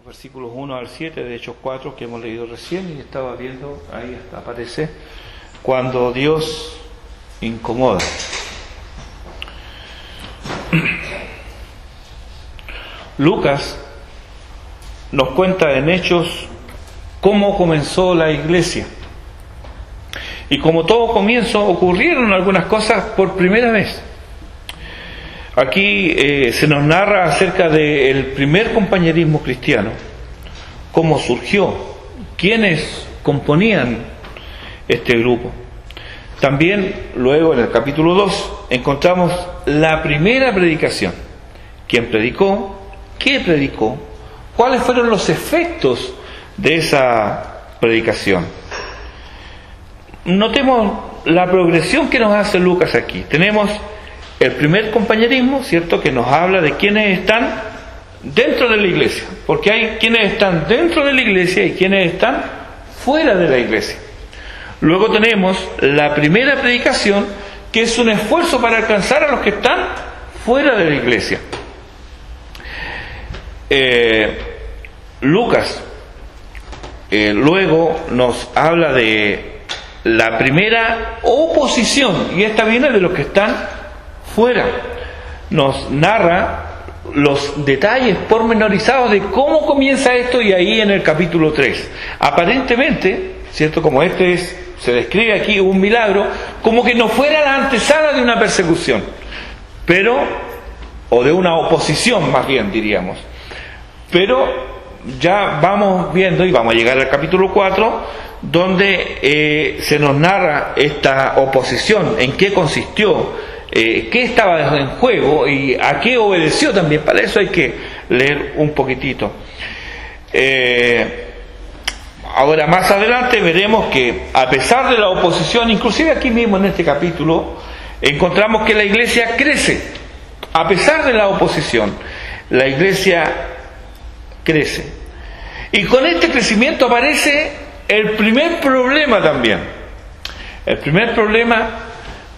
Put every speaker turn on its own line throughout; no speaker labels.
versículos 1 al 7 de Hechos 4 que hemos leído recién, y estaba viendo, ahí aparece, cuando Dios incomoda. Lucas nos cuenta en Hechos cómo comenzó la iglesia. Y como todo comienzo, ocurrieron algunas cosas por primera vez. Aquí se nos narra acerca del primer compañerismo cristiano, cómo surgió, quiénes componían este grupo. También luego en el capítulo 2 encontramos la primera predicación. ¿Quién predicó? ¿Qué predicó? ¿Cuáles fueron los efectos de esa predicación? Notemos la progresión que nos hace Lucas aquí. Tenemos el primer compañerismo, ¿cierto?, que nos habla de quienes están dentro de la iglesia, porque hay quienes están dentro de la iglesia y quienes están fuera de la iglesia. Luego tenemos la primera predicación, que es un esfuerzo para alcanzar a los que están fuera de la iglesia. Lucas luego nos habla de la primera oposición, y esta viene de los que están fuera. Nos narra los detalles pormenorizados de cómo comienza esto, y ahí en el capítulo 3. Aparentemente, ¿cierto?, como se describe aquí un milagro, como que no fuera la antesala de una persecución, o de una oposición más bien, diríamos. Pero ya vamos viendo, y vamos a llegar al capítulo 4, donde se nos narra esta oposición, en qué consistió, qué estaba en juego y a qué obedeció también. Para eso hay que leer un poquitito. Ahora más adelante veremos que a pesar de la oposición, inclusive aquí mismo en este capítulo, encontramos que la iglesia crece. A pesar de la oposición, la iglesia crece. Y con este crecimiento aparece el primer problema también. El primer problema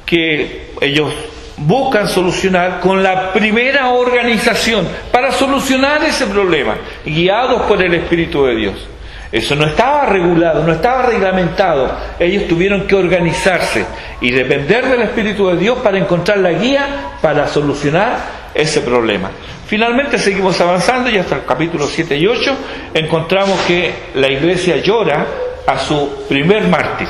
que ellos buscan solucionar con la primera organización para solucionar ese problema, guiados por el Espíritu de Dios. Eso no estaba regulado, no estaba reglamentado. Ellos tuvieron que organizarse y depender del Espíritu de Dios para encontrar la guía para solucionar ese problema. Finalmente seguimos avanzando, y hasta el capítulo 7 y 8 encontramos que la iglesia llora a su primer mártir.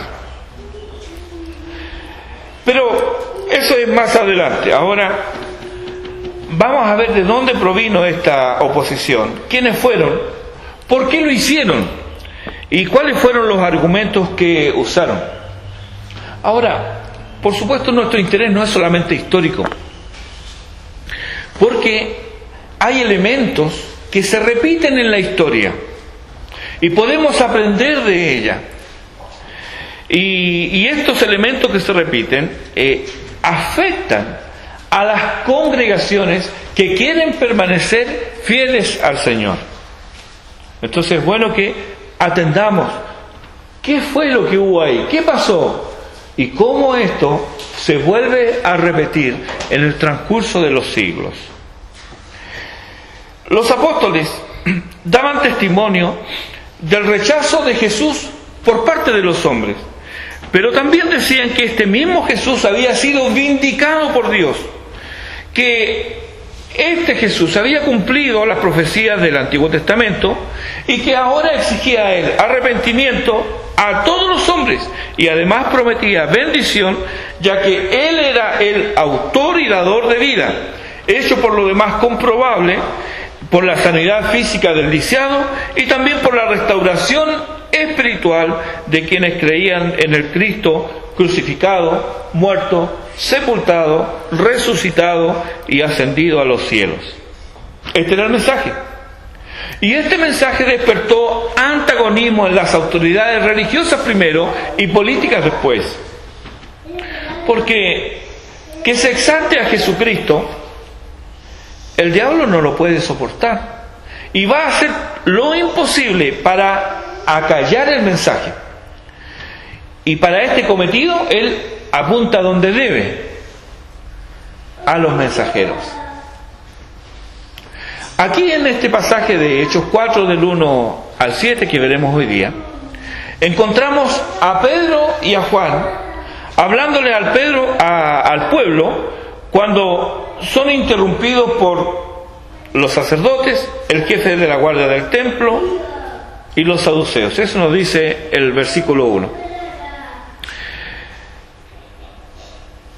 Pero eso es más adelante. Ahora vamos a ver de dónde provino esta oposición, quiénes fueron, por qué lo hicieron y cuáles fueron los argumentos que usaron. Ahora, por supuesto, nuestro interés no es solamente histórico, porque hay elementos que se repiten en la historia y podemos aprender de ella. Y estos elementos que se repiten afectan a las congregaciones que quieren permanecer fieles al Señor. Entonces es bueno que atendamos qué fue lo que hubo ahí, qué pasó y cómo esto se vuelve a repetir en el transcurso de los siglos. Los apóstoles daban testimonio del rechazo de Jesús por parte de los hombres, pero también decían que este mismo Jesús había sido vindicado por Dios, que este Jesús había cumplido las profecías del Antiguo Testamento y que ahora exigía a él arrepentimiento a todos los hombres, y además prometía bendición, ya que él era el autor y dador de vida, hecho por lo demás comprobable por la sanidad física del lisiado y también por la restauración espiritual de quienes creían en el Cristo crucificado, muerto, sepultado, resucitado y ascendido a los cielos. Este era el mensaje. Y este mensaje despertó antagonismo en las autoridades religiosas primero y políticas después. Porque que se exalte a Jesucristo, el diablo no lo puede soportar y va a hacer lo imposible para acallar el mensaje. Y para este cometido él apunta donde debe, a los mensajeros. Aquí en este pasaje de Hechos 4 del 1 al 7 que veremos hoy día, encontramos a Pedro y a Juan hablándole al pueblo cuando son interrumpidos por los sacerdotes, el jefe de la guardia del templo y los saduceos. Eso nos dice el versículo 1.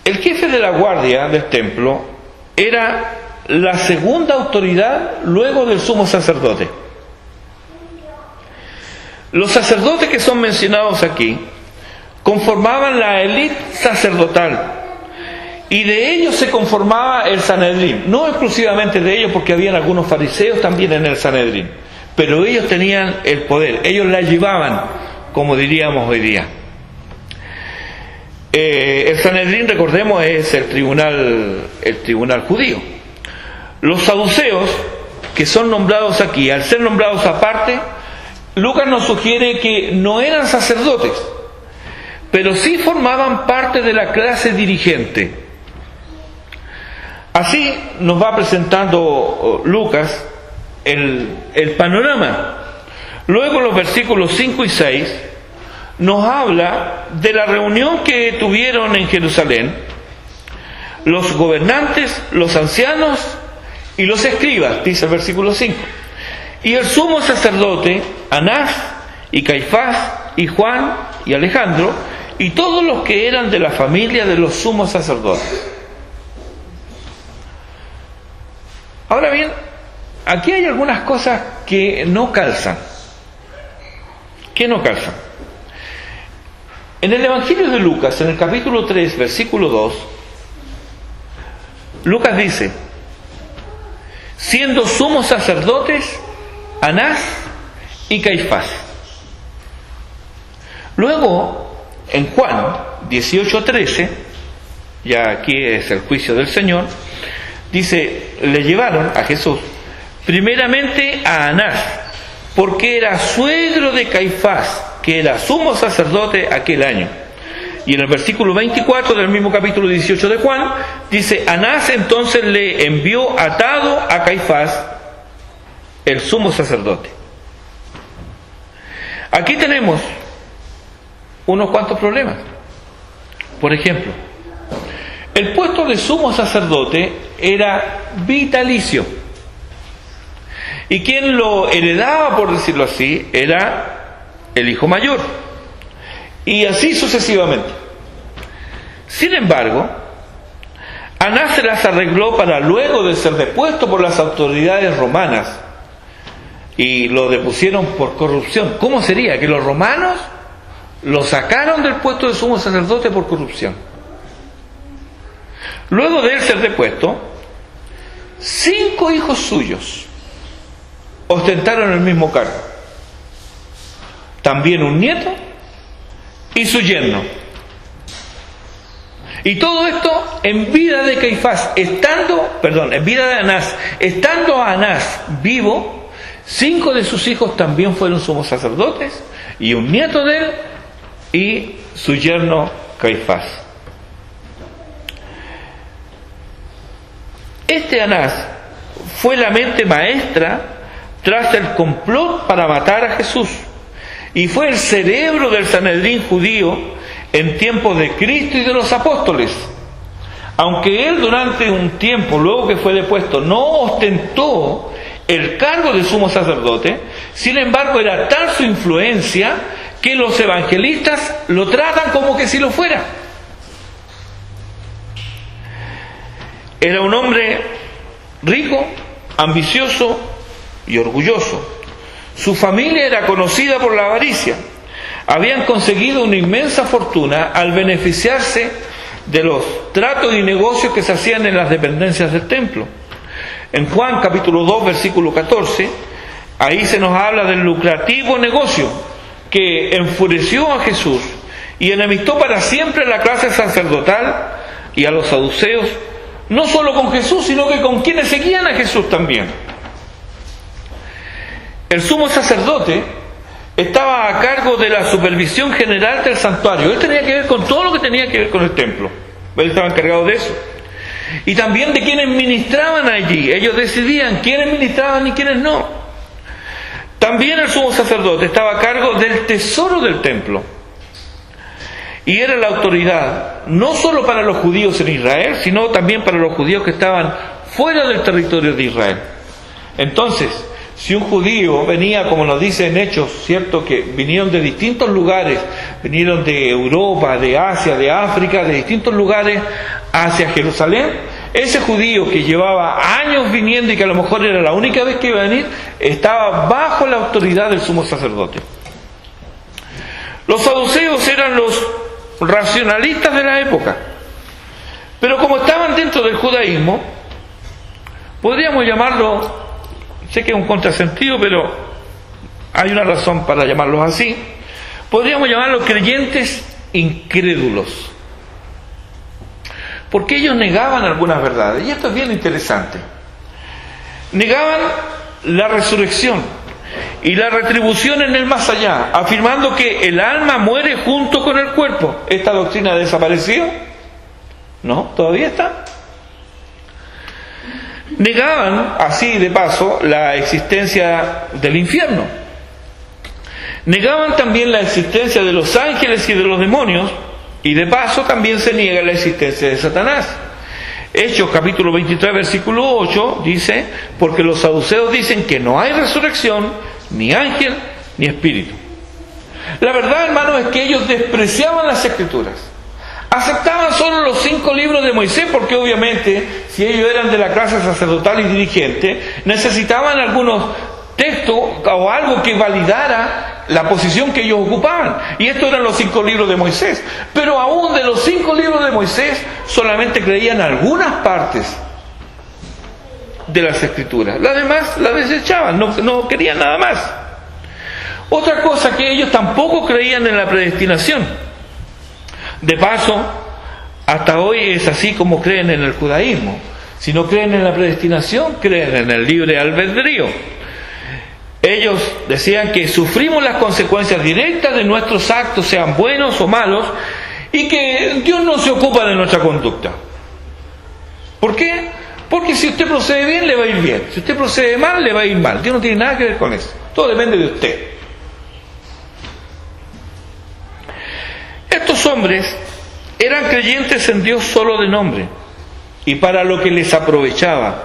El jefe de la guardia del templo era la segunda autoridad luego del sumo sacerdote. Los sacerdotes que son mencionados aquí conformaban la élite sacerdotal y de ellos se conformaba el Sanedrín, no exclusivamente de ellos porque habían algunos fariseos también en el Sanedrín, pero ellos tenían el poder, ellos la llevaban, como diríamos hoy día. El Sanedrín, recordemos, es el tribunal judío. Los saduceos, que son nombrados aquí, al ser nombrados aparte, Lucas nos sugiere que no eran sacerdotes, pero sí formaban parte de la clase dirigente. Así nos va presentando Lucas el panorama. Luego, en los versículos 5 y 6, nos habla de la reunión que tuvieron en Jerusalén los gobernantes, los ancianos y los escribas, dice el versículo 5, y el sumo sacerdote Anás y Caifás y Juan y Alejandro y todos los que eran de la familia de los sumos sacerdotes. Ahora bien, aquí hay algunas cosas que no calzan. ¿Qué no calzan? En el Evangelio de Lucas, en el capítulo 3, versículo 2, Lucas dice: siendo sumos sacerdotes Anás y Caifás. Luego, en Juan 18:13, ya aquí es el juicio del Señor, dice, le llevaron a Jesús primeramente a Anás, porque era suegro de Caifás, que era sumo sacerdote aquel año. Y en el versículo 24 del mismo capítulo 18 de Juan, dice, Anás entonces le envió atado a Caifás, el sumo sacerdote. Aquí tenemos unos cuantos problemas. Por ejemplo, el puesto de sumo sacerdote era vitalicio. Y quien lo heredaba, por decirlo así, era el hijo mayor. Y así sucesivamente. Sin embargo, Anás se las arregló para luego de ser depuesto por las autoridades romanas. Y lo depusieron por corrupción. ¿Cómo sería? Que los romanos lo sacaron del puesto de sumo sacerdote por corrupción. Luego de él ser depuesto, 5 hijos suyos ostentaron el mismo cargo. También un nieto y su yerno. Y todo esto en vida de Caifás, en vida de Anás, estando Anás vivo, 5 de sus hijos también fueron sumos sacerdotes, y un nieto de él y su yerno Caifás. Este Anás fue la mente maestra tras el complot para matar a Jesús, y fue el cerebro del Sanedrín judío en tiempos de Cristo y de los apóstoles. Aunque él durante un tiempo, luego que fue depuesto, no ostentó el cargo de sumo sacerdote, sin embargo era tal su influencia que los evangelistas lo tratan como que si lo fuera. Era un hombre rico, ambicioso y orgulloso. Su familia era conocida por la avaricia. Habían conseguido una inmensa fortuna al beneficiarse de los tratos y negocios que se hacían en las dependencias del templo. En Juan capítulo 2, versículo 14, ahí se nos habla del lucrativo negocio que enfureció a Jesús y enemistó para siempre a la clase sacerdotal y a los saduceos, no solo con Jesús, sino que con quienes seguían a Jesús también. El sumo sacerdote estaba a cargo de la supervisión general del santuario. Él tenía que ver con todo lo que tenía que ver con el templo. Él estaba encargado de eso. y también de quienes ministraban allí. Ellos decidían quiénes ministraban y quiénes no. También el sumo sacerdote estaba a cargo del tesoro del templo y era la autoridad no solo para los judíos en Israel, sino también para los judíos que estaban fuera del territorio de Israel. Entonces, si un judío venía, como nos dice en Hechos, cierto, que vinieron de distintos lugares, vinieron de Europa, de Asia, de África, de distintos lugares hacia Jerusalén, ese judío que llevaba años viniendo y que a lo mejor era la única vez que iba a venir, estaba bajo la autoridad del sumo sacerdote. Los saduceos eran los racionalistas de la época, pero como estaban dentro del judaísmo, podríamos llamarlo, sé que es un contrasentido, pero hay una razón para llamarlos así, podríamos llamarlos creyentes incrédulos, porque ellos negaban algunas verdades, y esto es bien interesante. Negaban la resurrección y la retribución en el más allá, afirmando que el alma muere junto con el cuerpo. ¿Esta doctrina ha desaparecido? No, todavía está. Negaban, así de paso, la existencia del infierno. Negaban también la existencia de los ángeles y de los demonios, y de paso también se niega la existencia de Satanás. Hechos capítulo 23 versículo 8 dice: porque los saduceos dicen que no hay resurrección, ni ángel, ni espíritu. La verdad, hermanos, es que ellos despreciaban las escrituras. Aceptaban solo los 5 libros de Moisés, porque obviamente, si ellos eran de la clase sacerdotal y dirigente, necesitaban algunos textos o algo que validara la posición que ellos ocupaban. Y estos eran los 5 libros de Moisés. Pero aún de los 5 libros de Moisés, solamente creían algunas partes de las escrituras. Las demás las desechaban, no querían nada más. Otra cosa, que ellos tampoco creían en la predestinación. De paso, hasta hoy es así como creen en el judaísmo. Si no creen en la predestinación, creen en el libre albedrío. Ellos decían que sufrimos las consecuencias directas de nuestros actos, sean buenos o malos, y que Dios no se ocupa de nuestra conducta. ¿Por qué? Porque si usted procede bien, le va a ir bien. Si usted procede mal, le va a ir mal. Dios no tiene nada que ver con eso. Todo depende de usted. Estos hombres eran creyentes en Dios solo de nombre y para lo que les aprovechaba,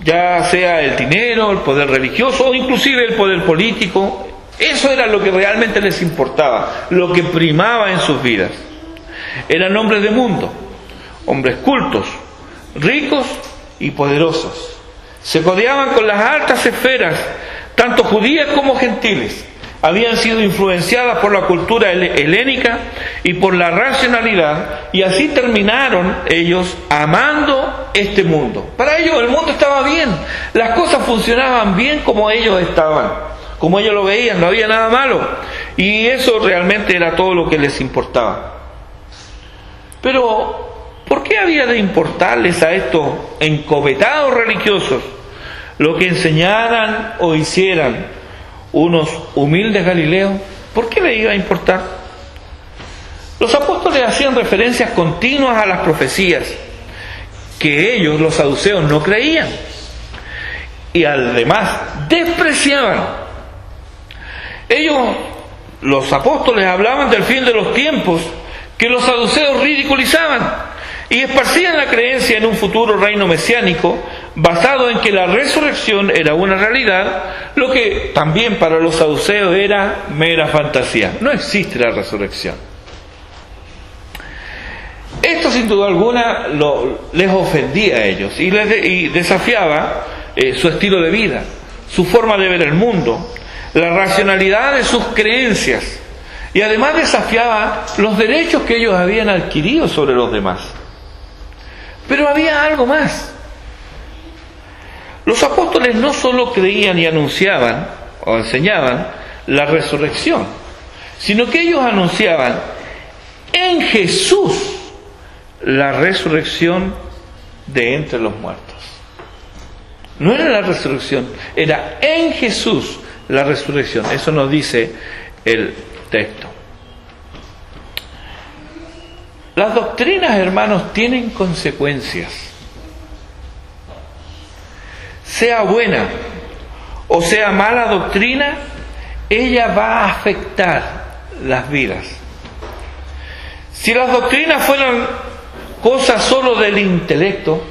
ya sea el dinero, el poder religioso o inclusive el poder político. Eso era lo que realmente les importaba, lo que primaba en sus vidas. Eran hombres de mundo, hombres cultos, ricos y poderosos. Se codeaban con las altas esferas, tanto judías como gentiles. Habían sido influenciadas por la cultura helénica y por la racionalidad, y así terminaron ellos amando este mundo. Para ellos el mundo estaba bien, las cosas funcionaban bien como ellos estaban, como ellos lo veían, no había nada malo, y eso realmente era todo lo que les importaba. Pero, ¿por qué había de importarles a estos encopetados religiosos lo que enseñaran o hicieran unos humildes galileos? ¿Por qué les iba a importar? Los apóstoles hacían referencias continuas a las profecías que ellos, los saduceos, no creían y además despreciaban. Ellos, los apóstoles, hablaban del fin de los tiempos que los saduceos ridiculizaban y esparcían la creencia en un futuro reino mesiánico basado en que la resurrección era una realidad, lo que también para los saduceos era mera fantasía. No existe la resurrección. Esto sin duda alguna les ofendía a ellos y desafiaba su estilo de vida, su forma de ver el mundo, la racionalidad de sus creencias, y además desafiaba los derechos que ellos habían adquirido sobre los demás. Pero había algo más. Los apóstoles no solo creían y anunciaban o enseñaban la resurrección, sino que ellos anunciaban en Jesús la resurrección de entre los muertos. No era la resurrección, era en Jesús la resurrección. Eso nos dice el texto. Las doctrinas, hermanos, tienen consecuencias. Sea buena o sea mala doctrina, ella va a afectar las vidas. Si las doctrinas fueran cosas solo del intelecto,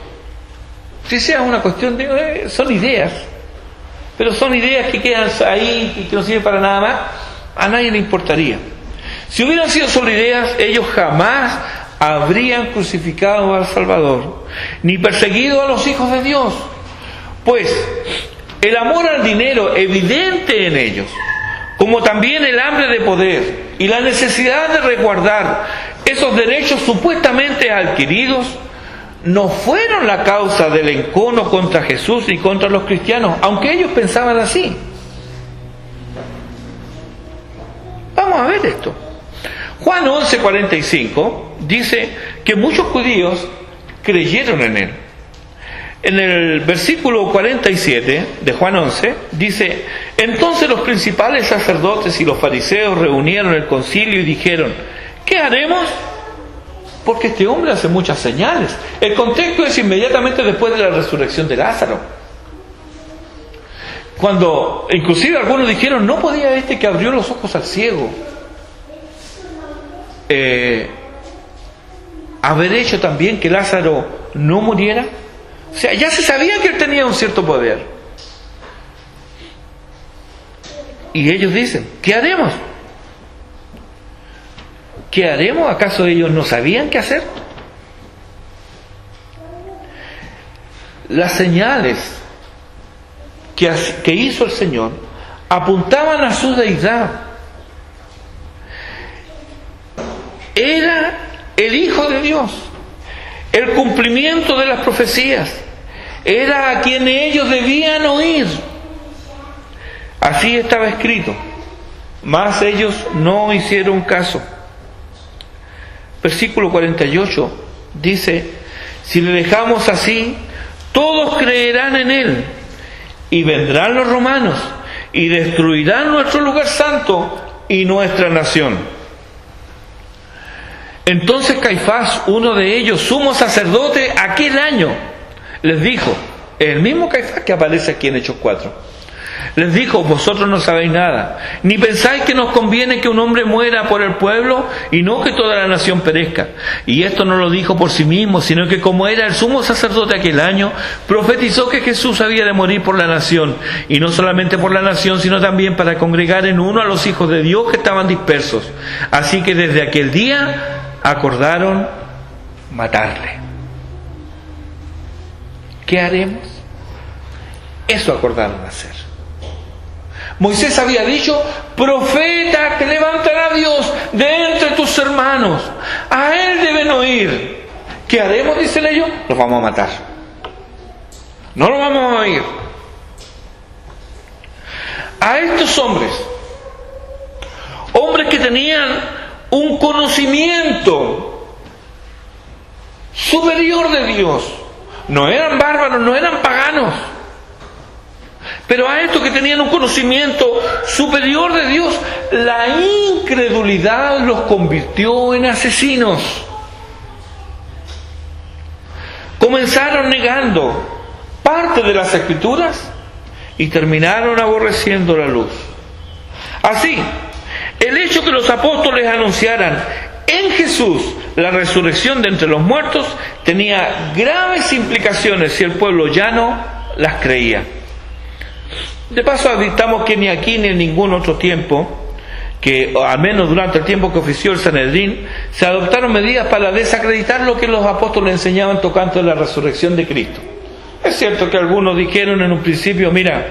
si sea una cuestión de... son ideas, pero son ideas que quedan ahí y que no sirven para nada más, a nadie le importaría. Si hubieran sido solo ideas, ellos jamás habrían crucificado al Salvador, ni perseguido a los hijos de Dios. Pues el amor al dinero evidente en ellos, como también el hambre de poder y la necesidad de resguardar esos derechos supuestamente adquiridos, no fueron la causa del encono contra Jesús y contra los cristianos, aunque ellos pensaban así. Vamos a ver esto. Juan 11:45 dice que muchos judíos creyeron en él. En el versículo 47 de Juan 11 dice: entonces los principales sacerdotes y los fariseos reunieron el concilio y dijeron: ¿qué haremos? Porque este hombre hace muchas señales. El contexto es inmediatamente después de la resurrección de Lázaro, cuando inclusive algunos dijeron: ¿no podía este que abrió los ojos al ciego haber hecho también que Lázaro no muriera? O sea, ya se sabía que él tenía un cierto poder. Y ellos dicen: ¿qué haremos? ¿Qué haremos? ¿Acaso ellos no sabían qué hacer? Las señales que hizo el Señor apuntaban a su deidad. Era el Hijo de Dios, el cumplimiento de las profecías, era a quien ellos debían oír. Así estaba escrito, mas ellos no hicieron caso. Versículo 48 dice: si le dejamos así, todos creerán en él, y vendrán los romanos y destruirán nuestro lugar santo y nuestra nación. Entonces Caifás, uno de ellos, sumo sacerdote aquel año, les dijo, el mismo Caifás que aparece aquí en Hechos 4, les dijo: vosotros no sabéis nada, ni pensáis que nos conviene que un hombre muera por el pueblo y no que toda la nación perezca. Y esto no lo dijo por sí mismo, sino que como era el sumo sacerdote aquel año, profetizó que Jesús había de morir por la nación, y no solamente por la nación, sino también para congregar en uno a los hijos de Dios que estaban dispersos. Así que desde aquel día acordaron matarle. ¿Qué haremos? Eso acordaron hacer. Moisés había dicho: profeta que levantará Dios de entre tus hermanos, a él deben oír. ¿Qué haremos? Dicen ellos: los vamos a matar, no los vamos a oír. A estos hombres que tenían un conocimiento superior de Dios, no eran bárbaros, no eran paganos, pero a estos que tenían un conocimiento superior de Dios, la incredulidad los convirtió en asesinos. Comenzaron negando parte de las Escrituras y terminaron aborreciendo la luz. Así, el hecho que los apóstoles anunciaran en Jesús la resurrección de entre los muertos tenía graves implicaciones si el pueblo ya no las creía. De paso, advirtamos que ni aquí ni en ningún otro tiempo, que al menos durante el tiempo que ofició el Sanedrín, se adoptaron medidas para desacreditar lo que los apóstoles enseñaban tocante la resurrección de Cristo. Es cierto que algunos dijeron en un principio: mira,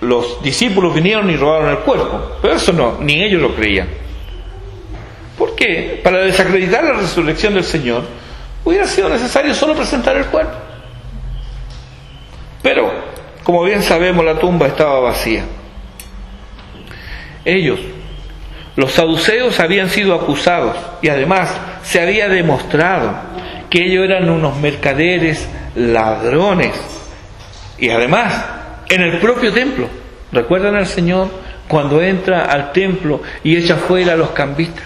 los discípulos vinieron y robaron el cuerpo, pero eso no, ni ellos lo creían. ¿Por qué? Para desacreditar la resurrección del Señor hubiera sido necesario solo presentar el cuerpo. Pero, como bien sabemos, la tumba estaba vacía. Ellos, los saduceos, habían sido acusados y además se había demostrado que ellos eran unos mercaderes, ladrones, y además en el propio templo. ¿Recuerdan al Señor cuando entra al templo y echa fuera a los cambistas.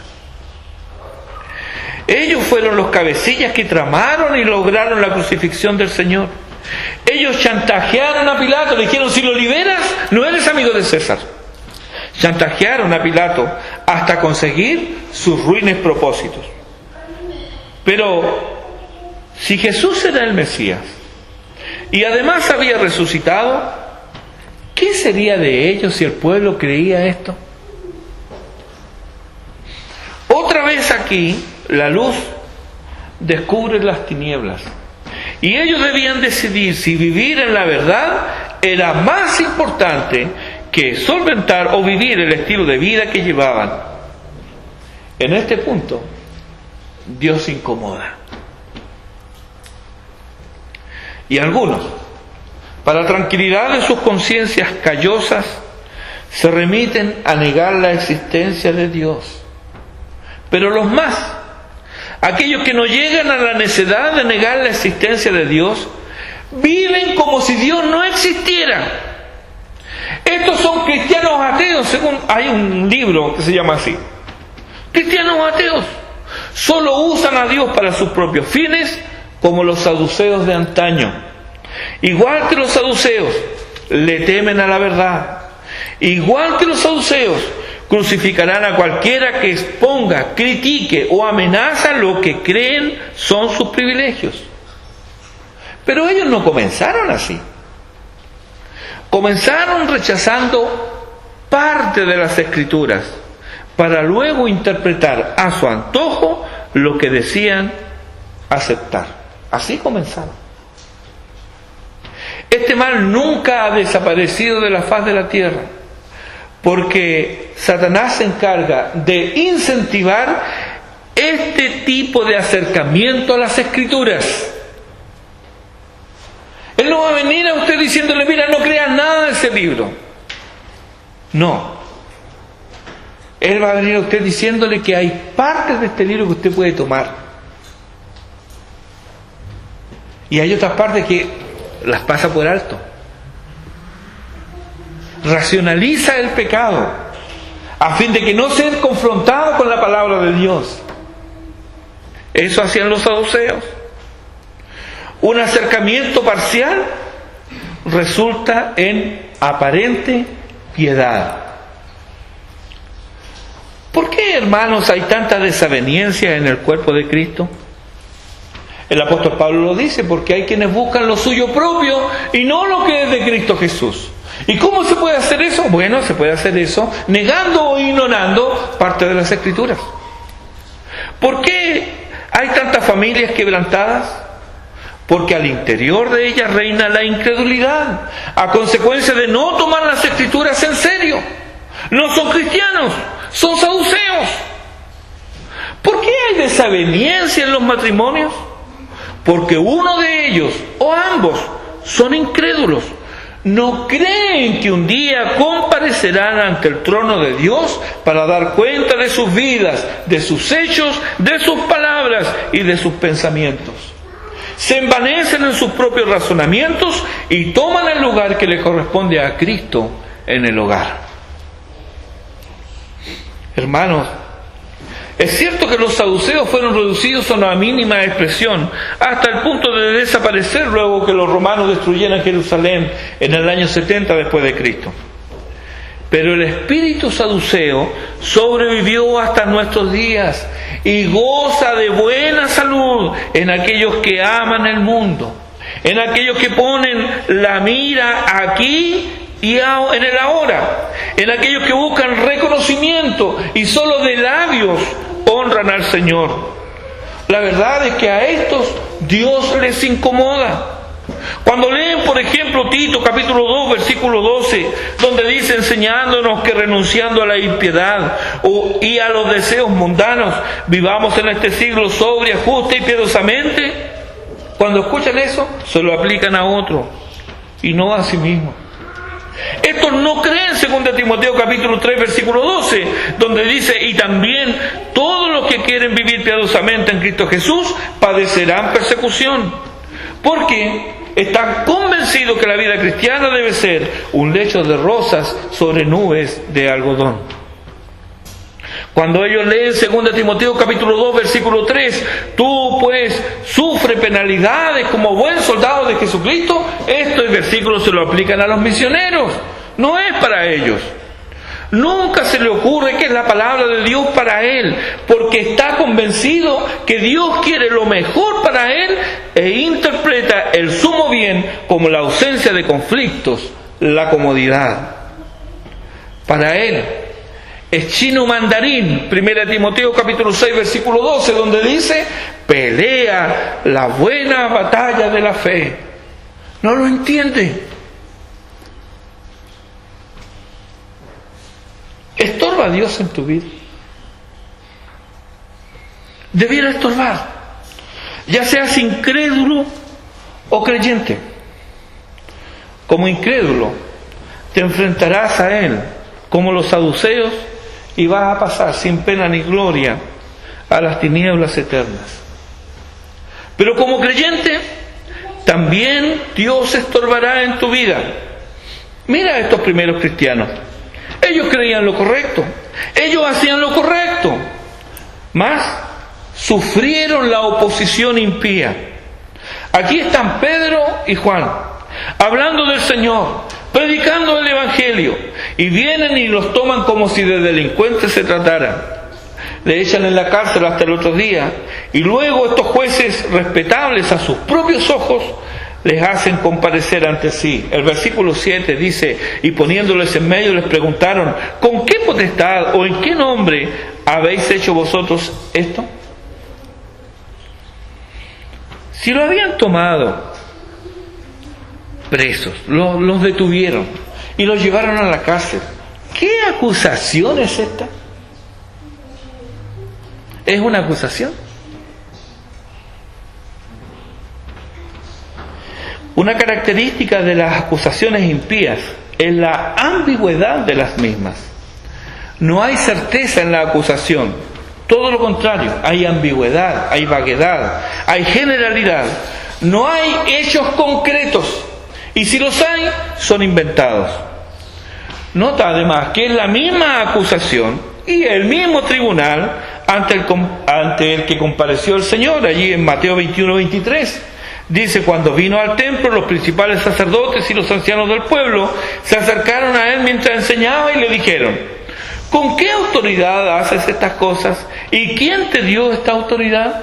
Ellos fueron los cabecillas que tramaron y lograron la crucifixión del Señor. Ellos chantajearon a Pilato, le dijeron: si lo liberas, no eres amigo de César. Chantajearon a Pilato hasta conseguir sus ruines propósitos. Pero si Jesús era el Mesías y además había resucitado, ¿qué sería de ellos si el pueblo creía esto? Otra vez aquí, la luz descubre las tinieblas. Y ellos debían decidir si vivir en la verdad era más importante que solventar o vivir el estilo de vida que llevaban. En este punto, Dios se incomoda. Y algunos, para tranquilidad de sus conciencias callosas, se remiten a negar la existencia de Dios. Pero los más, aquellos que no llegan a la necedad de negar la existencia de Dios, viven como si Dios no existiera. Estos son cristianos ateos, según hay un libro que se llama así. Cristianos ateos. Solo usan a Dios para sus propios fines, como los saduceos de antaño. Igual que los saduceos, le temen a la verdad. Igual que los saduceos, crucificarán a cualquiera que exponga, critique o amenaza lo que creen son sus privilegios. Pero ellos no comenzaron así. Comenzaron rechazando parte de las Escrituras para luego interpretar a su antojo lo que decían aceptar. Así comenzaron. Este mal nunca ha desaparecido de la faz de la tierra, porque Satanás se encarga de incentivar este tipo de acercamiento a las Escrituras. Él no va a venir a usted diciéndole: mira, no creas nada de ese libro. No. Él va a venir a usted diciéndole que hay partes de este libro que usted puede tomar. Y hay otras partes que las pasa por alto. Racionaliza el pecado a fin de que no sea confrontado con la palabra de Dios. Eso hacían los saduceos. Un acercamiento parcial resulta en aparente piedad. ¿Por qué, hermanos, hay tanta desaveniencia en el cuerpo de Cristo? El apóstol Pablo lo dice: porque hay quienes buscan lo suyo propio y no lo que es de Cristo Jesús. ¿Y cómo se puede hacer eso? Bueno, se puede hacer eso negando o ignorando parte de las Escrituras. ¿Por qué hay tantas familias quebrantadas? Porque al interior de ellas reina la incredulidad, a consecuencia de no tomar las Escrituras en serio. No son cristianos, son saduceos. ¿Por qué hay desaveniencia en los matrimonios? Porque uno de ellos, o ambos, son incrédulos. No creen que un día comparecerán ante el trono de Dios para dar cuenta de sus vidas, de sus hechos, de sus palabras y de sus pensamientos. Se envanecen en sus propios razonamientos y toman el lugar que le corresponde a Cristo en el hogar. Hermanos, es cierto que los saduceos fueron reducidos a una mínima expresión hasta el punto de desaparecer luego que los romanos destruyeran Jerusalén en el año 70 después de Cristo. Pero el espíritu saduceo sobrevivió hasta nuestros días y goza de buena salud en aquellos que aman el mundo, en aquellos que ponen la mira aquí y en el ahora, en aquellos que buscan reconocimiento y solo de labios honran al Señor. La verdad es que a estos Dios les incomoda. Cuando leen, por ejemplo, Tito capítulo 2, versículo 12, donde dice: enseñándonos que renunciando a la impiedad y a los deseos mundanos, vivamos en este siglo sobria, justa y piadosamente. Cuando escuchan eso, se lo aplican a otro y no a sí mismos. Estos no creen, según Timoteo capítulo 3, versículo 12, donde dice: y también todos los que quieren vivir piadosamente en Cristo Jesús padecerán persecución, porque están convencidos convencidos que la vida cristiana debe ser un lecho de rosas sobre nubes de algodón. Cuando ellos leen 2 Timoteo capítulo 2 versículo 3, tú pues sufre penalidades como buen soldado de Jesucristo, estos versículos se lo aplican a los misioneros, no es para ellos. Nunca se le ocurre que es la palabra de Dios para él, porque está convencido que Dios quiere lo mejor para él e interpreta el sumo bien como la ausencia de conflictos, la comodidad. Para él es chino mandarín, 1 Timoteo capítulo 6 versículo 12, donde dice, pelea la buena batalla de la fe. No lo entiende. ¿Estorba a Dios en tu vida? Debiera estorbar, ya seas incrédulo o creyente. Como incrédulo, te enfrentarás a Él como los saduceos y vas a pasar sin pena ni gloria a las tinieblas eternas. Pero como creyente, también Dios estorbará en tu vida. Mira a estos primeros cristianos. Ellos creían lo correcto, ellos hacían lo correcto, mas sufrieron la oposición impía. Aquí están Pedro y Juan, hablando del Señor, predicando el Evangelio, y vienen y los toman como si de delincuentes se tratara. Le echan en la cárcel hasta el otro día, y luego estos jueces respetables a sus propios ojos les hacen comparecer ante sí. El versículo 7 dice, y poniéndoles en medio les preguntaron, ¿con qué potestad o en qué nombre habéis hecho vosotros esto? Si lo habían tomado presos, los detuvieron y los llevaron a la cárcel, ¿qué acusación es esta? ¿Es una acusación? Una característica de las acusaciones impías es la ambigüedad de las mismas. No hay certeza en la acusación, todo lo contrario, hay ambigüedad, hay vaguedad, hay generalidad, no hay hechos concretos, y si los hay, son inventados. Nota además que es la misma acusación y el mismo tribunal ante el que compareció el Señor, allí en Mateo 21-23. Dice, cuando vino al templo, los principales sacerdotes y los ancianos del pueblo se acercaron a él mientras enseñaba y le dijeron, ¿con qué autoridad haces estas cosas? ¿Y quién te dio esta autoridad?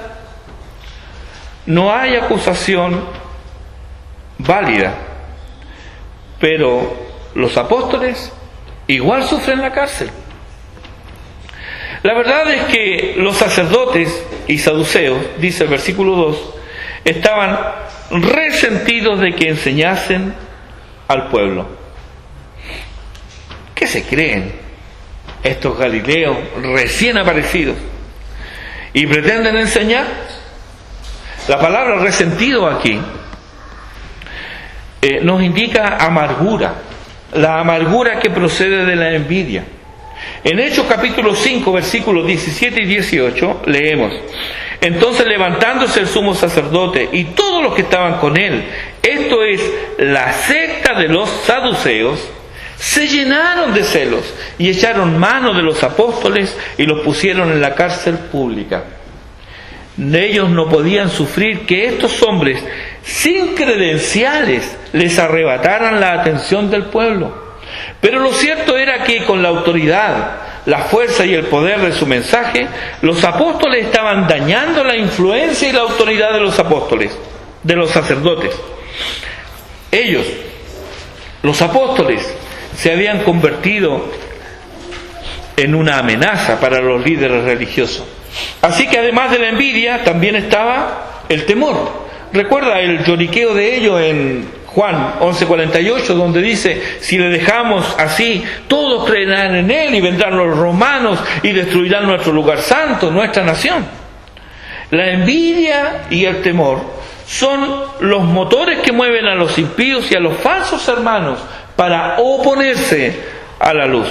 No hay acusación válida, pero los apóstoles igual sufren la cárcel. La verdad es que los sacerdotes y saduceos, dice el versículo 2, estaban resentidos de que enseñasen al pueblo. ¿Qué se creen estos galileos recién aparecidos? ¿Y pretenden enseñar? La palabra resentido aquí nos indica amargura, la amargura que procede de la envidia. En Hechos capítulo 5, versículos 17 y 18, leemos, entonces levantándose el sumo sacerdote y todos los que estaban con él, esto es, la secta de los saduceos, se llenaron de celos y echaron mano de los apóstoles y los pusieron en la cárcel pública. Ellos no podían sufrir que estos hombres, sin credenciales, les arrebataran la atención del pueblo. Pero lo cierto era que con la autoridad, la fuerza y el poder de su mensaje, los apóstoles estaban dañando la influencia y la autoridad de los apóstoles, de los sacerdotes. Ellos, los apóstoles, se habían convertido en una amenaza para los líderes religiosos. Así que además de la envidia, también estaba el temor. Recuerda el lloriqueo de ellos en Juan 11:48, donde dice, si le dejamos así, todos creerán en él y vendrán los romanos y destruirán nuestro lugar santo, nuestra nación. La envidia y el temor son los motores que mueven a los impíos y a los falsos hermanos para oponerse a la luz.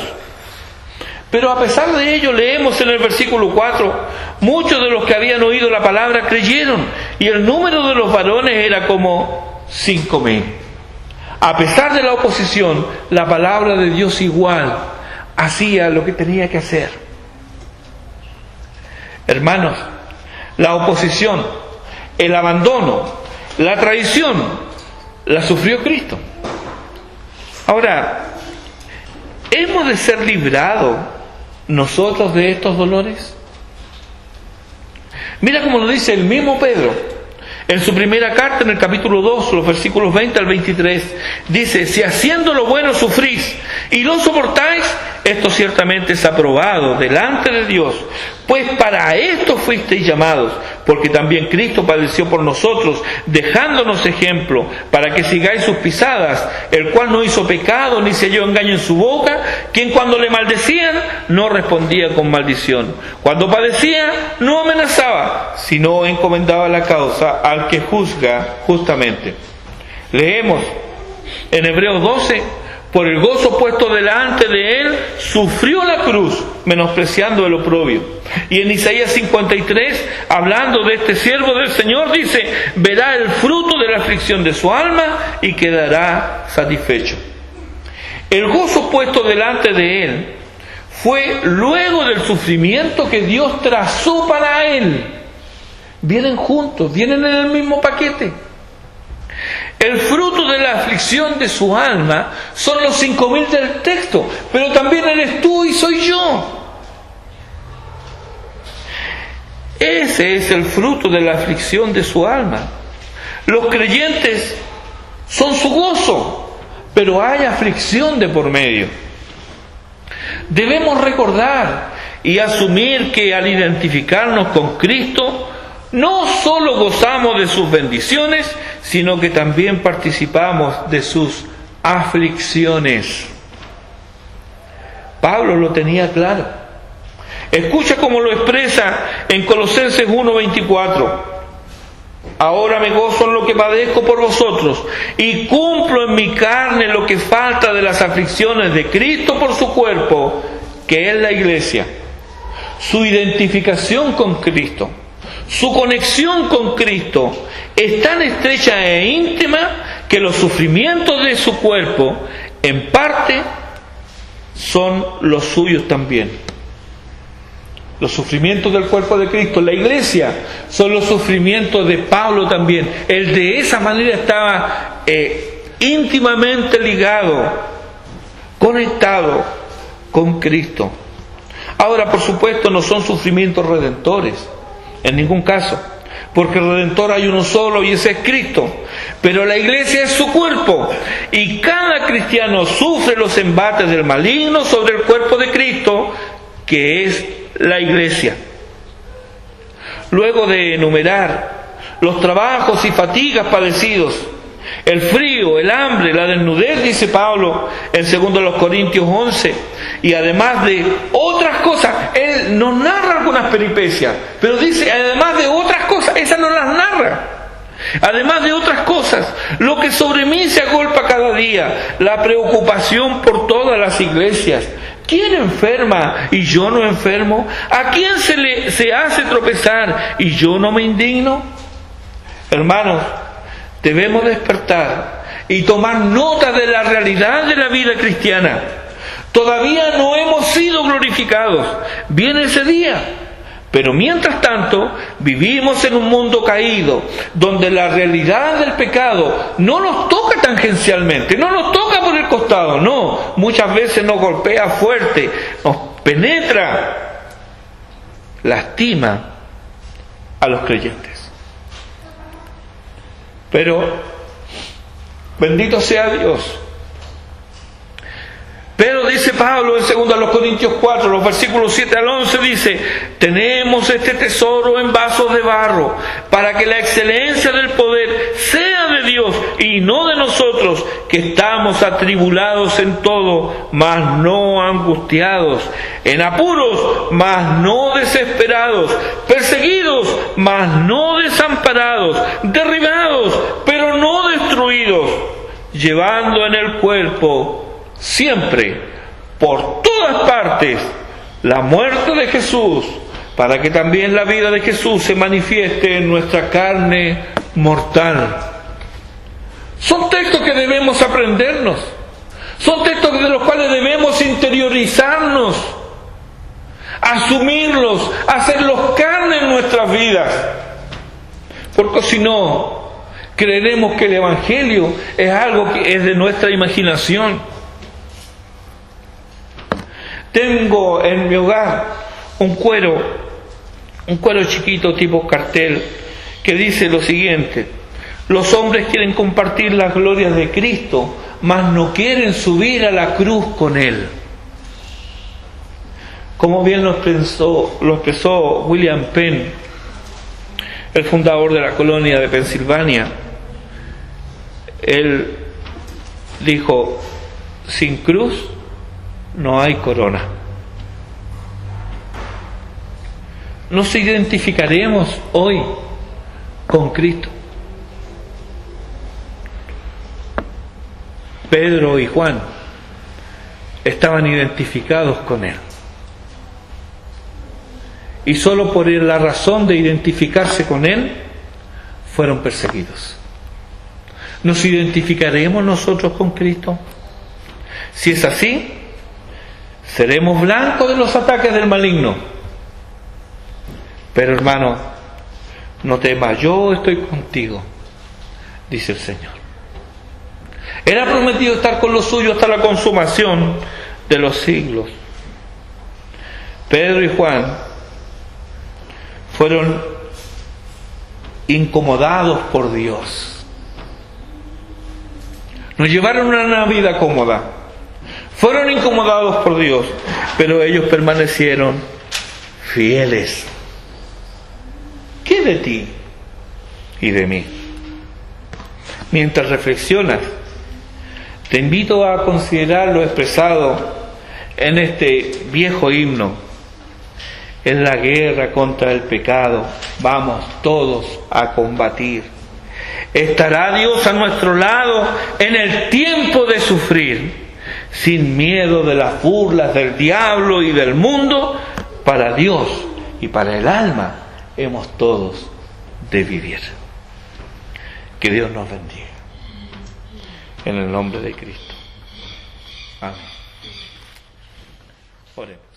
Pero a pesar de ello, leemos en el versículo 4, muchos de los que habían oído la palabra creyeron, y el número de los varones era como 5,000. A pesar de la oposición, la palabra de Dios igual hacía lo que tenía que hacer. Hermanos, la oposición, el abandono, la traición, la sufrió Cristo. Ahora, ¿hemos de ser librados nosotros de estos dolores? Mira cómo lo dice el mismo Pedro en su primera carta, en el capítulo 2, los versículos 20 al 23. Dice: si haciendo lo bueno sufrís y lo soportáis, esto ciertamente es aprobado delante de Dios, pues para esto fuisteis llamados, porque también Cristo padeció por nosotros, dejándonos ejemplo, para que sigáis sus pisadas, el cual no hizo pecado, ni se halló engaño en su boca, quien cuando le maldecían, no respondía con maldición. Cuando padecía, no amenazaba, sino encomendaba la causa al que juzga justamente. Leemos en Hebreos 12: por el gozo puesto delante de él, sufrió la cruz, menospreciando el oprobio. Y en Isaías 53, hablando de este siervo del Señor, dice: verá el fruto de la aflicción de su alma y quedará satisfecho. El gozo puesto delante de él fue luego del sufrimiento que Dios trazó para él. Vienen juntos, vienen en el mismo paquete. El fruto de la aflicción de su alma son los 5.000 del texto, pero también eres tú y soy yo. Ese es el fruto de la aflicción de su alma. Los creyentes son su gozo, pero hay aflicción de por medio. Debemos recordar y asumir que al identificarnos con Cristo, no solo gozamos de sus bendiciones, sino que también participamos de sus aflicciones. Pablo lo tenía claro. Escucha cómo lo expresa en Colosenses 1:24. Ahora me gozo en lo que padezco por vosotros y cumplo en mi carne lo que falta de las aflicciones de Cristo por su cuerpo, que es la iglesia. Su identificación con Cristo, su conexión con Cristo es tan estrecha e íntima que los sufrimientos de su cuerpo, en parte, son los suyos también. Los sufrimientos del cuerpo de Cristo, la iglesia, son los sufrimientos de Pablo también. Él de esa manera estaba íntimamente ligado, conectado con Cristo. Ahora, por supuesto, no son sufrimientos redentores, en ningún caso, porque el Redentor hay uno solo y ese es Cristo. Pero la iglesia es su cuerpo y cada cristiano sufre los embates del maligno sobre el cuerpo de Cristo, que es la iglesia. Luego de enumerar los trabajos y fatigas padecidos, el frío, el hambre, la desnudez, dice Pablo en 2 Corintios 11, y además de otras cosas, él nos narra algunas peripecias, pero dice además de otras cosas, esas no las narra. Además de otras cosas, lo que sobre mí se agolpa cada día, la preocupación por todas las iglesias. ¿Quién enferma y yo no enfermo? ¿A quién se hace tropezar y yo no me indigno? Hermanos, debemos despertar y tomar nota de la realidad de la vida cristiana. Todavía no hemos sido glorificados. Viene ese día. Pero mientras tanto, vivimos en un mundo caído, donde la realidad del pecado no nos toca tangencialmente, no nos toca por el costado, no. Muchas veces nos golpea fuerte, nos penetra, lastima a los creyentes. Pero, bendito sea Dios. Pero dice Pablo en 2 Corintios 4, los versículos 7 al 11, dice: tenemos este tesoro en vasos de barro, para que la excelencia del poder sea de Dios y no de nosotros, que estamos atribulados en todo, mas no angustiados, en apuros, mas no desesperados, perseguidos, mas no desamparados, derribados, pero no destruidos, llevando en el cuerpo siempre, por todas partes, la muerte de Jesús, para que también la vida de Jesús se manifieste en nuestra carne mortal. Son textos que debemos aprendernos. Son textos de los cuales debemos interiorizarnos, asumirlos, hacerlos carne en nuestras vidas. Porque si no, creeremos que el Evangelio es algo que es de nuestra imaginación. Tengo en mi hogar un cuero chiquito tipo cartel que dice lo siguiente: los hombres quieren compartir las glorias de Cristo, mas no quieren subir a la cruz con Él. Como bien lo expresó William Penn, el fundador de la colonia de Pensilvania. Él dijo: sin cruz no hay corona. Nos identificaremos hoy con Cristo. Pedro y Juan estaban identificados con Él. Y solo por la razón de identificarse con Él, fueron perseguidos. ¿Nos identificaremos nosotros con Cristo? Si es así, seremos blancos de los ataques del maligno. Pero hermano, no temas, yo estoy contigo, dice el Señor. Él ha prometido estar con los suyos hasta la consumación de los siglos. Pedro y Juan fueron incomodados por Dios. Nos llevaron a una vida cómoda. Fueron incomodados por Dios, pero ellos permanecieron fieles. ¿Qué de ti y de mí? Mientras reflexionas, te invito a considerar lo expresado en este viejo himno: en la guerra contra el pecado vamos todos a combatir. Estará Dios a nuestro lado en el tiempo de sufrir, sin miedo de las burlas del diablo y del mundo. Para Dios y para el alma hemos todos de vivir. Que Dios nos bendiga. En el nombre de Cristo. Amén. Oremos.